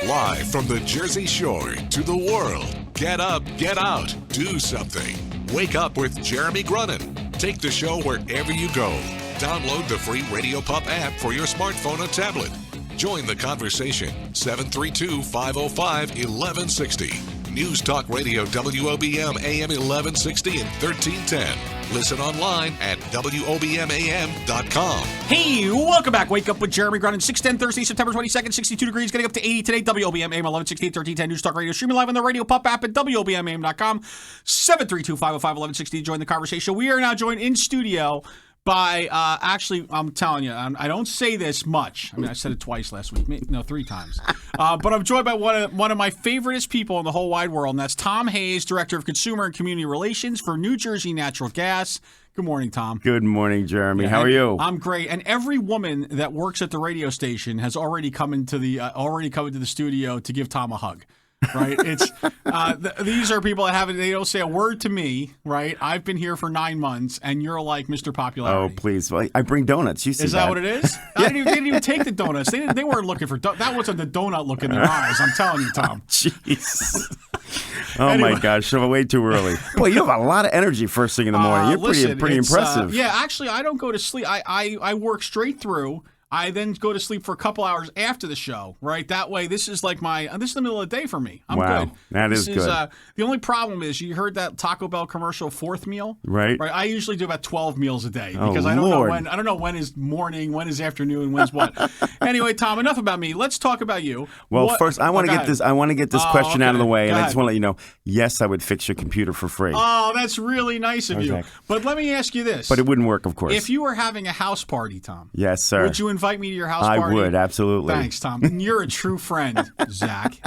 Live from the Jersey Shore to the world. Get up, get out, do something. Wake up with Jeremy Grunin. Take the show wherever you go. Download the free Radio Pup app for your smartphone or tablet. Join the conversation. 732-505-1160. News Talk Radio WOBM AM 1160 and 1310. Listen online at WOBMAM.com. Hey, welcome back. Wake up with Jeremy Grunin. 6:10 Thursday, September 22nd, 62 degrees, getting up to 80 today. WOBM AM 1160 and 1310. News Talk Radio. Streaming live on the Radio Pup app at WOBMAM.com. 732-505-1160 to join the conversation. We are now joined in studio by, actually, I'm telling you, I don't say this much. I mean, I said it twice last week. No, 3 times. But I'm joined by one of my favoriteest people in the whole wide world, and that's Tom Hayes, Director of Consumer and Community Relations for New Jersey Natural Gas. Good morning, Tom. Good morning, Jeremy. How are you? I'm great. And every woman that works at the radio station has already come into the studio to give Tom a hug. Right? It's these are people that they don't say a word to me, right? I've been here for 9 months, and you're like Mr. Popularity. Oh, please. Well, I bring donuts. You see Is that what it is? They didn't even take the donuts. They weren't looking for that wasn't the donut look in their eyes. I'm telling you, Tom. Jeez. Anyway. My gosh, so way too early. Boy, you have a lot of energy first thing in the morning. You're pretty impressive. Yeah, actually, I don't go to sleep. I work straight through. I then go to sleep for a couple hours after the show, right? That way, this is the middle of the day for me. I'm wow, good. That is good. The only problem is, you heard that Taco Bell commercial, 4th meal? Right. I usually do about 12 meals a day because I don't know when is morning, when is afternoon, when's what. Anyway, Tom, enough about me. Let's talk about you. Well, first, I want to get this question out of the way, and I just want to let you know, yes, I would fix your computer for free. Oh, that's really nice of you. But let me ask you this. But it wouldn't work, of course. If you were having a house party, Tom. Yes, sir. Would you invite me to your house party? I would, absolutely. Thanks, Tom. You're a true friend, Zach.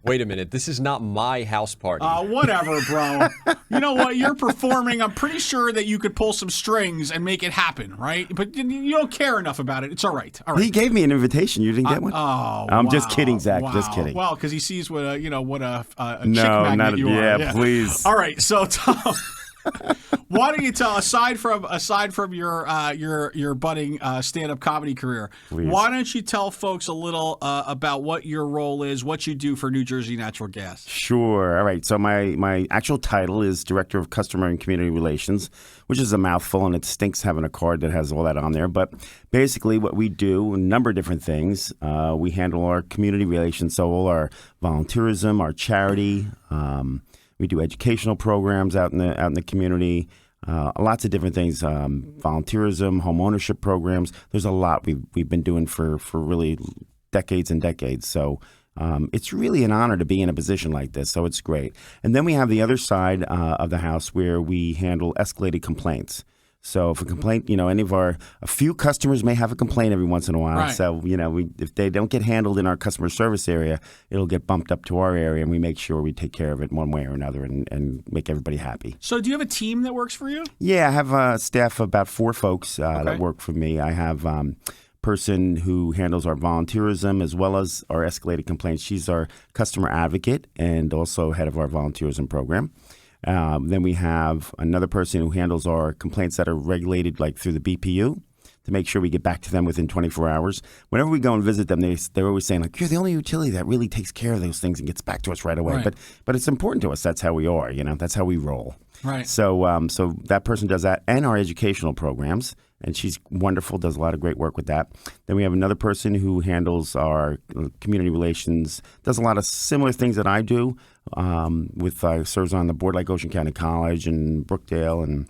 Wait a minute. This is not my house party. Whatever, bro. You know what? You're performing. I'm pretty sure that you could pull some strings and make it happen, right? But you don't care enough about it. It's all right. All right. He gave me an invitation. You didn't get one? I'm just kidding, Zach. Wow. Just kidding. Well, because he sees what a chick magnet you are. Yeah, please. All right. So, Tom, why don't you tell, aside from your budding stand-up comedy career, please, why don't you tell folks a little about what your role is, what you do for New Jersey Natural Gas? Sure. All right. So my actual title is Director of Customer and Community Relations, which is a mouthful, and it stinks having a card that has all that on there. But basically what we do, a number of different things. We handle our community relations, so all our volunteerism, our charity. We do educational programs out in the community. Lots of different things, volunteerism, home ownership programs. There's a lot we've been doing for really decades and decades. So it's really an honor to be in a position like this. So it's great. And then we have the other side of the house where we handle escalated complaints. So if a complaint, a few customers may have a complaint every once in a while. Right. So, if they don't get handled in our customer service area, it'll get bumped up to our area, and we make sure we take care of it one way or another and make everybody happy. So do you have a team that works for you? Yeah, I have a staff of about 4 folks that work for me. I have a person who handles our volunteerism as well as our escalated complaints. She's our customer advocate and also head of our volunteerism program. Then we have another person who handles our complaints that are regulated like through the BPU to make sure we get back to them within 24 hours. Whenever we go and visit them, they're always saying, like, you're the only utility that really takes care of those things and gets back to us right away. Right. But it's important to us. That's how we are. That's how we roll. Right. So that person does that and our educational programs. And she's wonderful, does a lot of great work with that. Then we have another person who handles our community relations, does a lot of similar things that I do, serves on the board like Ocean County College and Brookdale and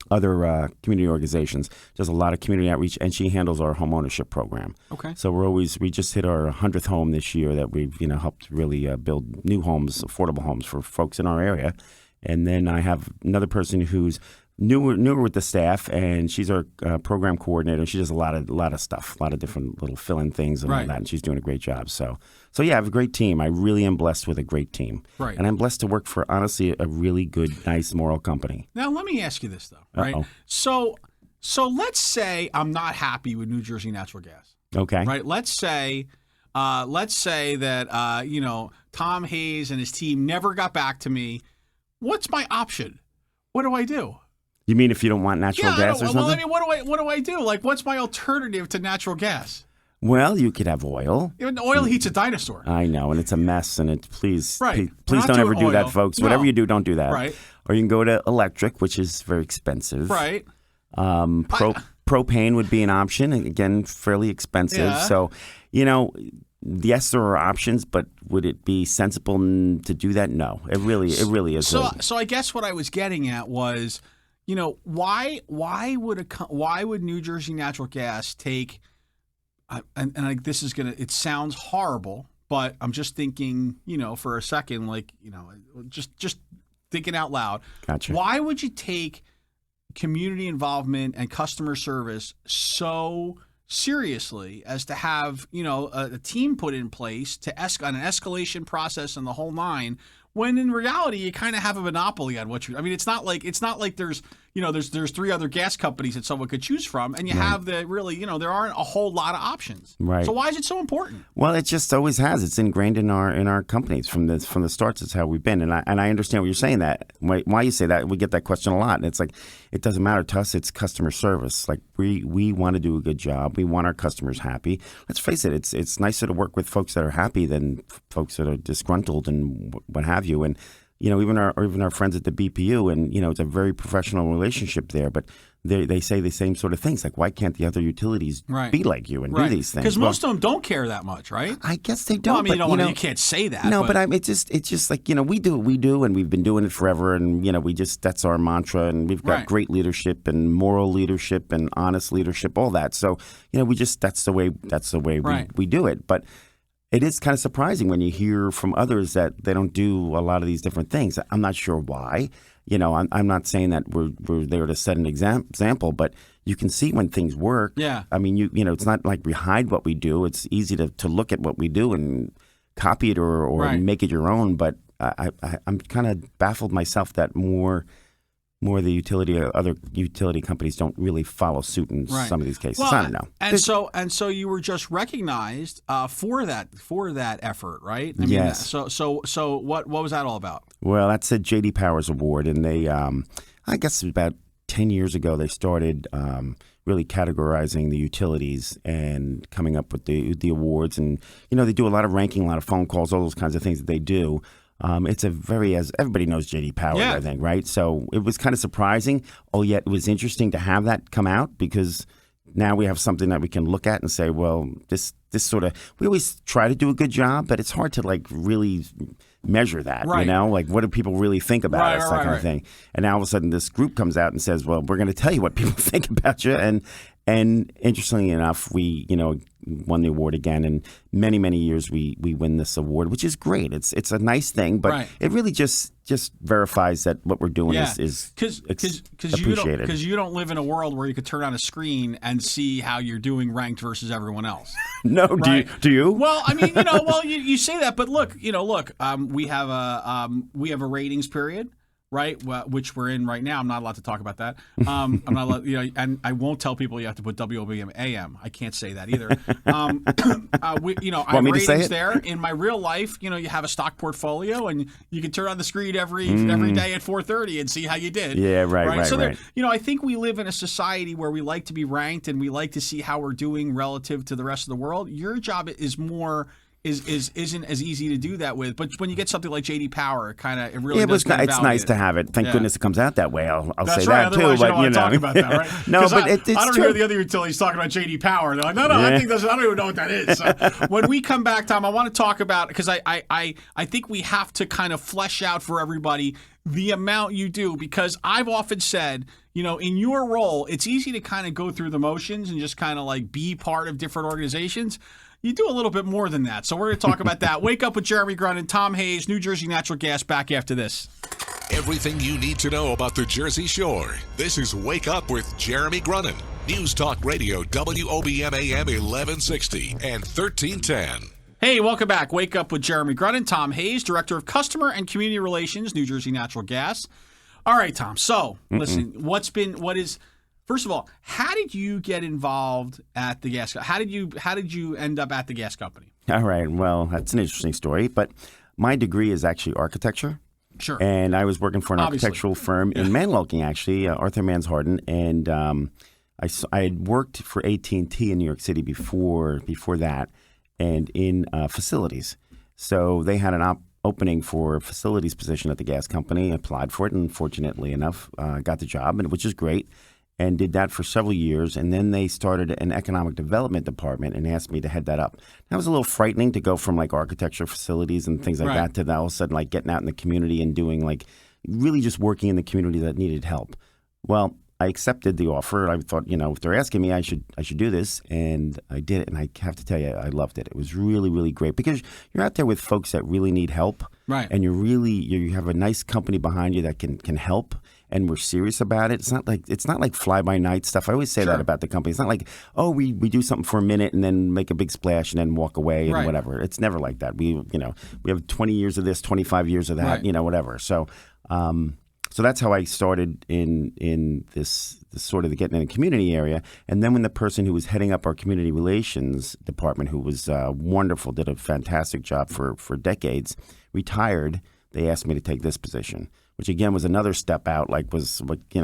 other community organizations, does a lot of community outreach, and she handles our home ownership program. Okay. So we just hit our 100th home this year that we've helped really build new homes, affordable homes for folks in our area. And then I have another person who's newer with the staff, and she's our program coordinator. She does a lot of stuff, a lot of different little fill-in things and all that, and she's doing a great job. So yeah, I have a great team. I really am blessed with a great team. Right. And I'm blessed to work for, honestly, a really good, nice, moral company. Now, let me ask you this, though, right? Uh-oh. So let's say I'm not happy with New Jersey Natural Gas. Okay. Right? Let's say that, Tom Hayes and his team never got back to me. What's my option? What do I do? You mean if you don't want natural gas or something? Well, I mean, what do I do? Like, what's my alternative to natural gas? Well, you could have oil. Even oil heats a dinosaur. I know, and it's a mess. And please Right. please We're don't not ever doing do that, oil. folks. No. Whatever you do, don't do that. Right. Or you can go to electric, which is very expensive. Right. Propane would be an option, and again, fairly expensive. Yeah. So, yes, there are options, but would it be sensible to do that? No, it really is. So I guess what I was getting at was, why would New Jersey Natural Gas take, this is it sounds horrible, but I'm just thinking, for a second, just thinking out loud. Gotcha. Why would you take community involvement and customer service so seriously as to have a team put in place to on an escalation process and the whole nine, when in reality you kind of have a monopoly on what it's not like there's there's three other gas companies that someone could choose from, and you have there aren't a whole lot of options. Right. So why is it so important? Well, it just always has. It's ingrained in our companies from the start. It's how we've been, and I understand what you're saying. That why you say that. We get that question a lot, and it's like it doesn't matter to us. It's customer service. Like we want to do a good job. We want our customers happy. Let's face it. It's nicer to work with folks that are happy than folks that are disgruntled and what have you. And even our friends at the BPU, and it's a very professional relationship there, but they say the same sort of things, like, why can't the other utilities be like you and do these things? Because most of them don't care that much, right? I guess they don't. Well, I mean, but, you can't say that. No, but it's just like, we do what we do, and we've been doing it forever, and that's our mantra, and we've got great leadership and moral leadership and honest leadership, all that. So that's the way we do it. But it is kind of surprising when you hear from others that they don't do a lot of these different things. I'm not sure why. I'm not saying that we're there to set an example, but you can see when things work. Yeah. I mean, it's not like we hide what we do. It's easy to look at what we do and copy it or make it your own. But I'm kind of baffled myself that more the other utility companies don't really follow suit in some of these cases. Well, I don't know. And so you were just recognized for that effort, right? I mean, yes. So what was that all about? Well, that's a J.D. Powers Award, and they, I guess about 10 years ago, they started really categorizing the utilities and coming up with the awards. And they do a lot of ranking, a lot of phone calls, all those kinds of things that they do. It's as everybody knows J.D. Powers, I think, right? So it was kind of surprising. Oh, yet it was interesting to have that come out, because now we have something that we can look at and say, well, this sort of, we always try to do a good job, but it's hard to really measure that, like what do people really think about us, that kind of thing. And now all of a sudden this group comes out and says, well, we're going to tell you what people think about you. And interestingly enough, we, won the award again. And many, many years we win this award, which is great. It's a nice thing, but it really just verifies that what we're doing is appreciated. Because you don't live in a world where you could turn on a screen and see how you're doing ranked versus everyone else. No, do you? Well, I mean, you say that, but look, we have a ratings period. Right, which we're in right now. I'm not allowed to talk about that. I'm not allowed, and I won't tell people you have to put WOBM AM. I can't say that either. I have ratings there. In my real life, you have a stock portfolio, and you can turn on the screen every day at 4:30 and see how you did. Yeah, right. So I think we live in a society where we like to be ranked, and we like to see how we're doing relative to the rest of the world. Your job is more. Isn't as easy to do that with, but when you get something like J.D. Power, it really does it's nice to have it. Thank goodness it comes out that way. I'll That's say right. that too. Otherwise, But you don't want to talk about that, right? No, but it's I don't true. hear the other utilities talking about J.D. Power. They're like, no, I think I don't even know what that is. So when we come back, Tom, I want to talk about, because I think we have to kind of flesh out for everybody the amount you do, because I've often said, in your role, it's easy to kind of go through the motions and just kind of be part of different organizations. You do a little bit more than that. So we're going to talk about that. Wake Up with Jeremy Grunin, Tom Hayes, New Jersey Natural Gas, back after this. Everything you need to know about the Jersey Shore. This is Wake Up with Jeremy Grunin. News Talk Radio, WOBM AM 1160 and 1310. Hey, welcome back. Wake Up with Jeremy Grunin, Tom Hayes, Director of Customer and Community Relations, New Jersey Natural Gas. All right, Tom. So, listen, first of all, how did you get involved at the gas? How did you end up at the gas company? All right. Well, that's an interesting story. But my degree is actually architecture. Sure. And I was working for an architectural firm in Manloking, actually, Arthur Mans Harden. And I had worked for AT&T in New York City before that, and in facilities. So they had an opening for a facilities position at the gas company. I applied for it, and fortunately enough, got the job, which is great, and did that for several years. And then they started an economic development department and asked me to head that up. That was a little frightening to go from like architecture facilities and things like that to all of a sudden like getting out in the community and doing like really just working in the community that needed help. Well, I accepted the offer. I thought, if they're asking me, I should do this, and I did it. And I have to tell you, I loved it. It was really, really great because you're out there with folks that really need help, right? And you have a nice company behind you that can help, and we're serious about it. It's not like fly by night stuff. I always say that about the company. It's not like we do something for a minute and then make a big splash and then walk away and whatever. It's never like that. We have 20 years of this, 25 years of that, whatever. So. So that's how I started in this sort of getting in the community area. And then when the person who was heading up our community relations department, who was wonderful, did a fantastic job for decades, retired, they asked me to take this position, which again was another step out.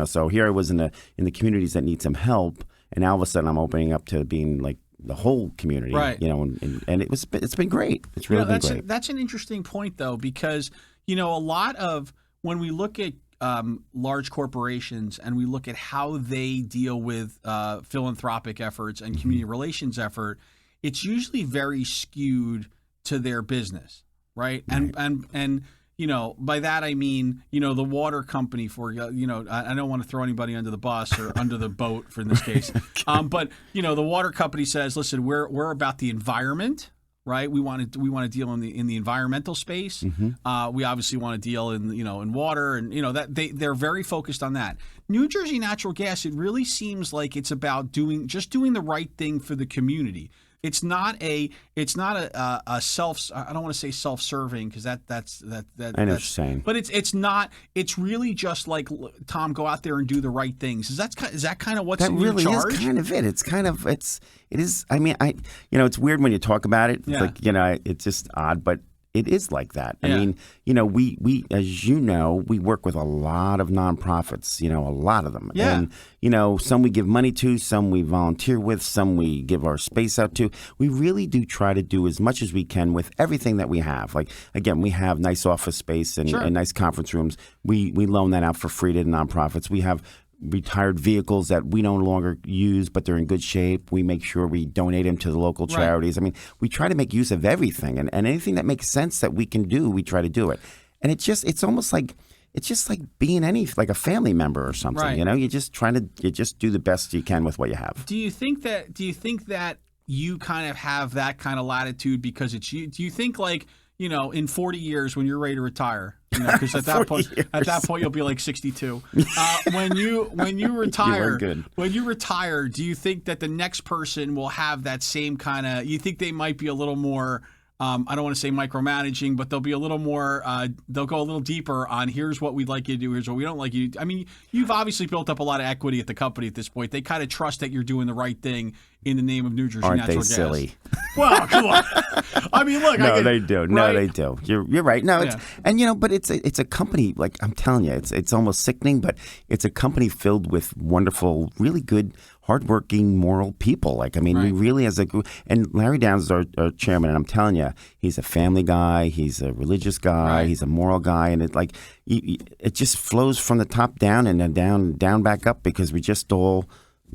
So here I was in the communities that need some help, and now all of a sudden I'm opening up to being like the whole community, right? And it's been great. It's really been great. That's an interesting point though, because a lot of when we look at large corporations and we look at how they deal with philanthropic efforts and community relations effort, it's usually very skewed to their business, right? And by that I mean, the water company I don't want to throw anybody under the bus or under the boat in this case, but the water company says, listen, we're about the environment. Right, we want to deal in the environmental space. Mm-hmm. We obviously want to deal in water, and that they're very focused on that. New Jersey Natural Gas, it really seems like it's about doing the right thing for the community. It's not a self. I don't want to say self-serving because that's. I know what you're saying. But it's not. It's really just like, Tom, go out there and do the right things. Is that kind of what's that in really your charge? Is kind of it. It is. I mean, it's weird when you talk about it. It's like it's just odd, but it is like that. I mean, we as we work with a lot of nonprofits, a lot of them. Yeah. And, some we give money to, some we volunteer with, some we give our space out to. We really do try to do as much as we can with everything that we have. Like, again, we have nice office space and nice conference rooms. We loan that out for free to nonprofits. We have retired vehicles that we no longer use, but they're in good shape. We make sure we donate them to the local charities. I mean, we try to make use of everything, and anything that makes sense that we can do, we try to do it. And it's just like being like a family member or something. Right. You just do the best you can with what you have. Do you think that you kind of have that kind of latitude because it's you? Do you think like, in 40 years when you're ready to retire, because at that point you'll be like 62. When you retire, do you think that the next person will have that same kind of? You think they might be a little more? I don't want to say micromanaging, but they'll be a little more. They'll go a little deeper on here's what we'd like you to do, here's what we don't like you to do. I mean, you've obviously built up a lot of equity at the company at this point. They kind of trust that you're doing the right thing in the name of New Jersey Natural Gas. Aren't they silly? Well, come on. I mean, look. They do. No, they do. You're right. No, but it's a company. Like I'm telling you, it's almost sickening, but it's a company filled with wonderful, really good, hardworking, moral people. Like, I mean, we really as a group. And Larry Downs is our chairman, and I'm telling you, he's a family guy. He's a religious guy. He's a moral guy, and it just flows from the top down and then down back up because we just all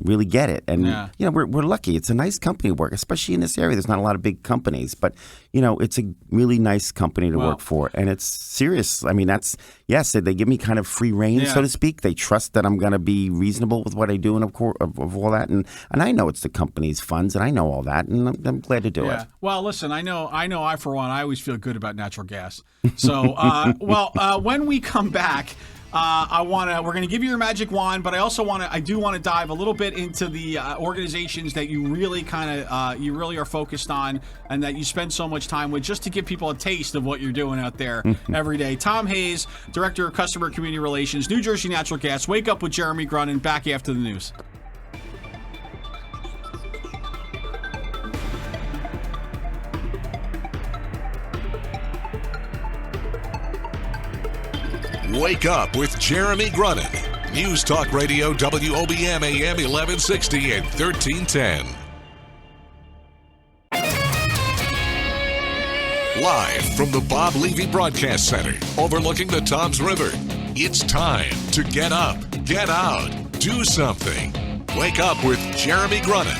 really get it. And, we're lucky. It's a nice company to work, especially in this area. There's not a lot of big companies, but, it's a really nice company to work for. And it's serious. I mean, they give me kind of free rein, so to speak. They trust that I'm going to be reasonable with what I do and of course, of all that. And I know it's the company's funds and I know all that. And I'm glad to do it. Well, listen, I know for one, I always feel good about natural gas. So, when we come back, we're going to give you your magic wand, but I do want to dive a little bit into the organizations that you really you really are focused on and that you spend so much time with, just to give people a taste of what you're doing out there every day. Tom Hayes, Director of Customer and Community Relations, New Jersey Natural Gas. Wake Up with Jeremy Grunin, back after the news. Wake Up with Jeremy Grunin News Talk Radio WOBM AM 1160 and 1310. Live from the Bob Levy Broadcast Center overlooking the Toms River, it's time to get up, get out, do something. Wake up with Jeremy Grunin.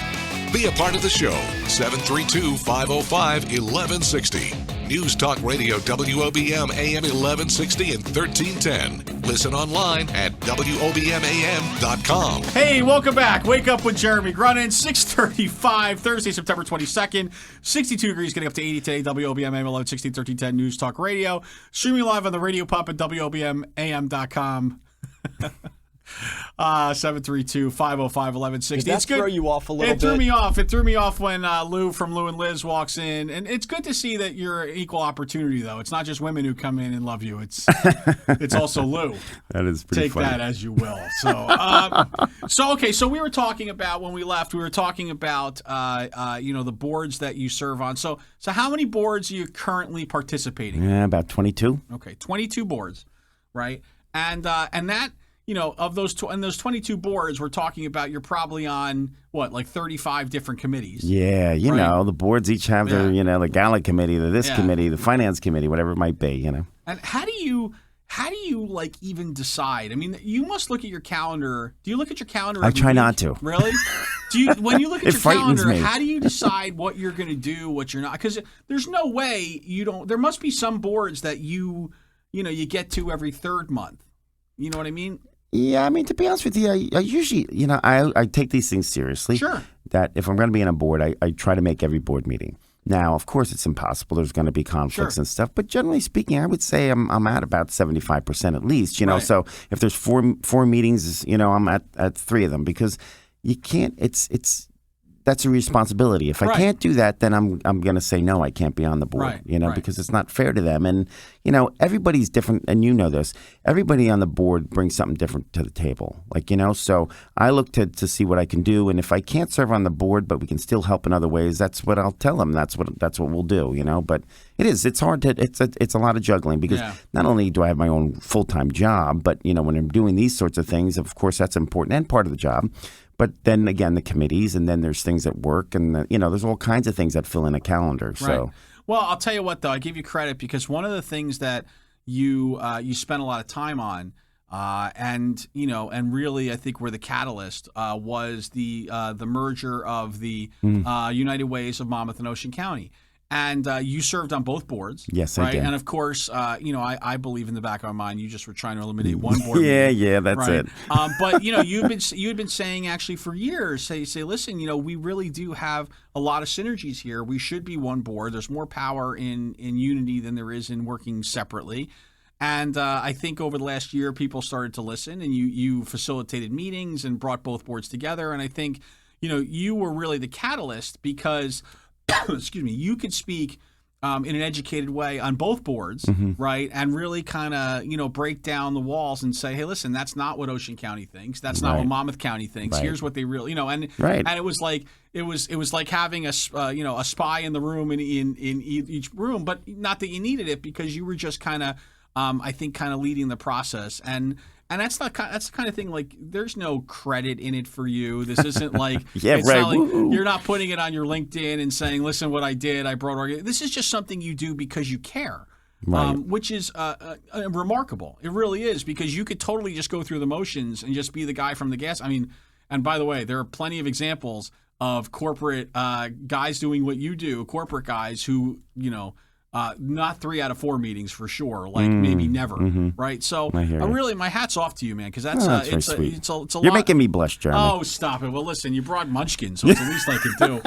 Be a part of the show, 732-505-1160. News Talk Radio WOBM AM 1160 and 1310. Listen online at WOBMAM.com. Hey, welcome back. Wake up with Jeremy Grunin, 6:35, Thursday, September 22nd. 62 degrees, getting up to 80 today. WOBM AM 1160, 1310 News Talk Radio. Streaming live on the Radio Pup at WOBMAM.com. 732-505-1160. Did that throw you off a little bit? It threw me off. It threw me off when Lou from Lou and Liz walks in. And it's good to see that you're equal opportunity, though. It's not just women who come in and love you. It's also Lou. That is pretty Take funny. that as you will. So, so we were talking about, when we left, we were talking about, the boards that you serve on. So how many boards are you currently participating in? Yeah, about 22. Okay, 22 boards, right? And that, of those those 22 boards, we're talking about you're probably on, like 35 different committees. Yeah, right? the boards each have their, the gala committee, the committee, the finance committee, whatever it might be, And how do you like even decide? I mean, you must look at your calendar. Do you look at your calendar? I try not to. Really? When you look at It your frightens calendar, me. how do you decide what you're going to do, what you're not? Because there's no way you don't. There must be some boards that you get to every third month. You know what I mean? Yeah, I mean, to be honest with you, I usually, I take these things seriously. Sure. That if I'm going to be on a board, I try to make every board meeting. Now, of course, it's impossible. There's going to be conflicts and stuff. But generally speaking, I would say I'm at about 75% at least. Right. So if there's four meetings, I'm at 3 of them because you can't. That's a responsibility. If I can't do that, then I'm going to say no. I can't be on the board. Right. Because it's not fair to them. And everybody's different, and this. Everybody on the board brings something different to the table. So I look to see what I can do, and if I can't serve on the board, but we can still help in other ways, that's what I'll tell them. That's what we'll do. But it's hard to. It's a lot of juggling because not only do I have my own full-time job, but when I'm doing these sorts of things, of course that's important and part of the job. But then again, the committees, and then there's things at work, and there's all kinds of things that fill in a calendar. So, right. Well, I'll tell you what, though, I give you credit because one of the things that you spent a lot of time on, and really, I think where the catalyst was the merger of the United Ways of Monmouth and Ocean County. And you served on both boards. Yes, right? I did. And of course, I believe in the back of my mind, you just were trying to eliminate one board. Yeah, that's right? it. But you'd been saying actually for years, say, listen, we really do have a lot of synergies here. We should be one board. There's more power in unity than there is in working separately. And I think over the last year, people started to listen, and you facilitated meetings and brought both boards together. And I think you were really the catalyst because. Excuse me, you could speak in an educated way on both boards, right? And really kind of, break down the walls and say, hey, listen, that's not what Ocean County thinks. That's not what Monmouth County thinks. Right. Here's what they really, and it was like having a spy in the room in each room, but not that you needed it because you were just kind of, I think, kind of leading the process. And that's the kind of thing, like, there's no credit in it for you. This isn't like, it's not like you're not putting it on your LinkedIn and saying, listen, what I did, I brought this is just something you do because you care, which is remarkable. It really is, because you could totally just go through the motions and just be the guy from the gas. I mean, and by the way, there are plenty of examples of corporate guys doing what you do, corporate guys who, not 3 out of 4 meetings for sure, like maybe never, right? So really, my hat's off to you, man, because that's very sweet. It's a You're lot. making me blush, Jeremy. Oh, stop it! Well, listen, you brought Munchkin, so it's the least I could do.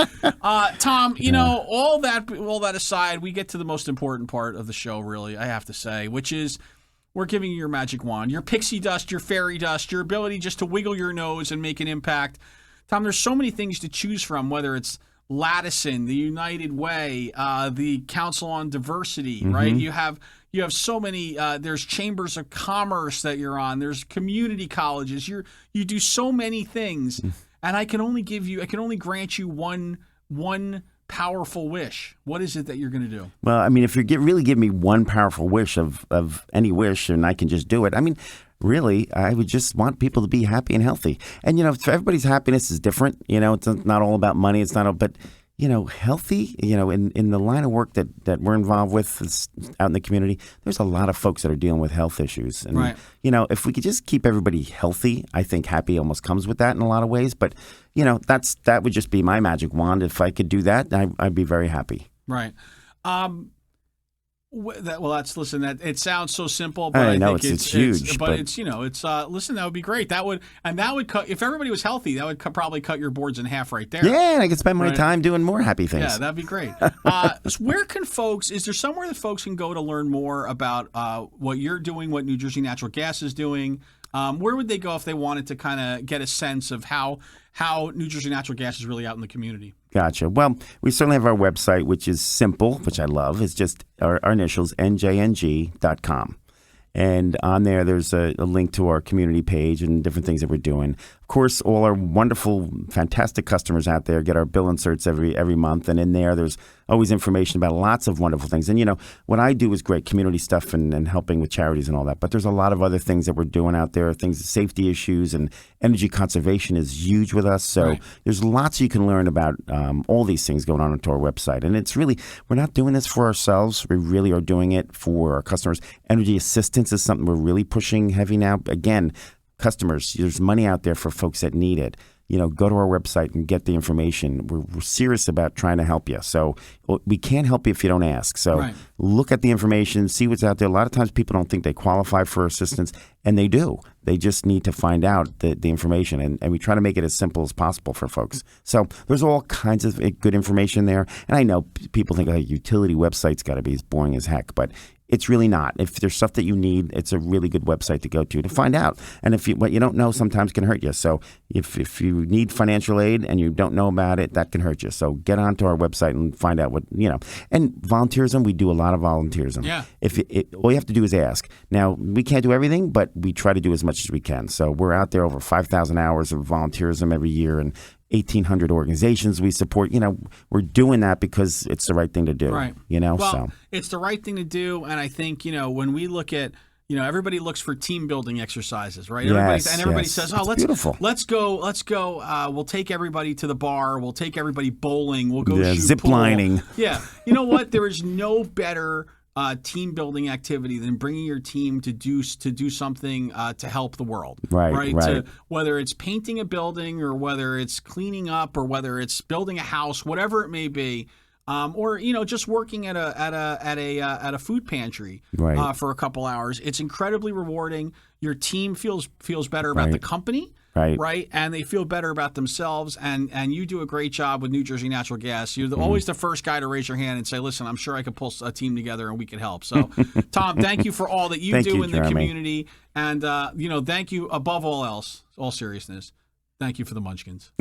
Tom, all that aside, we get to the most important part of the show, really, I have to say, which is we're giving you your magic wand, your pixie dust, your fairy dust, your ability just to wiggle your nose and make an impact. Tom, there's so many things to choose from, whether it's Ladison, the United Way, the Council on Diversity, right? You have so many. There's chambers of commerce that you're on. There's community colleges. You do so many things, and I can only grant you one powerful wish. What is it that you're going to do? Well, I mean, if you really give me one powerful wish of any wish, and I can just do it. I mean, really, I would just want people to be happy and healthy. And, everybody's happiness is different. It's not all about money. It's not all, but, healthy, in the line of work that we're involved with out in the community, there's a lot of folks that are dealing with health issues. And, right. If we could just keep everybody healthy, I think happy almost comes with that in a lot of ways. But, that would just be my magic wand. If I could do that, I'd be very happy. Right. That it sounds so simple, but I know think it's huge. But listen, that would be great. That would cut, if everybody was healthy, that would probably cut your boards in half right there. Yeah, and I could spend my time doing more happy things. Yeah, that'd be great. Where can is there somewhere that folks can go to learn more about what you're doing, what New Jersey Natural Gas is doing? Where would they go if they wanted to kind of get a sense of how New Jersey Natural Gas is really out in the community? Gotcha. Well, we certainly have our website, which is simple, which I love. It's just our initials, njng.com. And on there's a link to our community page and different things that we're doing. Of course, all our wonderful, fantastic customers out there get our bill inserts every month. And in there's always information about lots of wonderful things. And, what I do is great community stuff and helping with charities and all that. But there's a lot of other things that we're doing out there, safety issues, and energy conservation is huge with us. So there's lots you can learn about all these things going on our website. And it's really, we're not doing this for ourselves. We really are doing it for our customers. Energy assistance is something we're really pushing heavy now. Again, customers, there's money out there for folks that need it. Go to our website and get the information. We're serious about trying to help you. So we can't help you if you don't ask. So look at the information, see what's out there. A lot of times people don't think they qualify for assistance, and they do. They just need to find out the information, and we try to make it as simple as possible for folks. So there's all kinds of good information there. And I know people think a utility website's got to be as boring as heck, but it's really not. If there's stuff that you need, it's a really good website to go to find out. And what you don't know sometimes can hurt you. So if you need financial aid and you don't know about it, that can hurt you. So get onto our website and find out what. And volunteerism, we do a lot of volunteerism. Yeah. All you have to do is ask. Now, we can't do everything, but we try to do as much as we can. So we're out there over 5,000 hours of volunteerism every year, and 1,800 organizations we support. We're doing that because it's the right thing to do. Right. It's the right thing to do, and I think when we look at everybody looks for team building exercises, right? Everybody says, "Oh, let's go. We'll take everybody to the bar. We'll take everybody bowling. We'll go shoot zip pool." lining." Yeah, you know what? There is no better team building activity than bringing your team to do something to help the world. Right. Whether it's painting a building, or whether it's cleaning up, or whether it's building a house, whatever it may be. Or just working at a food pantry for a couple hours. It's incredibly rewarding. Your team feels better about the company, right? And they feel better about themselves. And you do a great job with New Jersey Natural Gas. You're always the first guy to raise your hand and say, "Listen, I'm sure I could pull a team together and we could help." So, Tom, thank you for all that you do in the community, and thank you above all else, all seriousness. Thank you for the munchkins.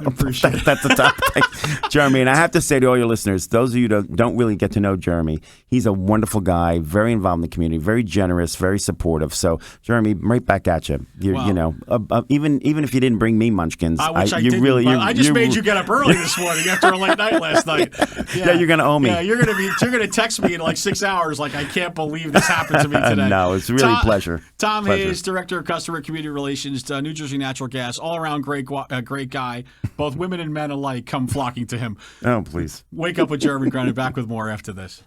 Appreciate it. That's the top thing. Jeremy, and I have to say to all your listeners, those of you that don't really get to know Jeremy, he's a wonderful guy, very involved in the community, very generous, very supportive. So, Jeremy, right back at you. Even if you didn't bring me munchkins, I just made you get up early this morning after a late night last night. Yeah, you're going to owe me. Yeah, you're going to text me in like 6 hours. Like, I can't believe this happened to me today. No, it's really a pleasure. Tom Hayes, Director of Customer and Community Relations, New Jersey Natural Gas, all around great guy. Both women and men alike come flocking to him. Oh, please. Wake up with Jeremy Grunin. Back with more after this.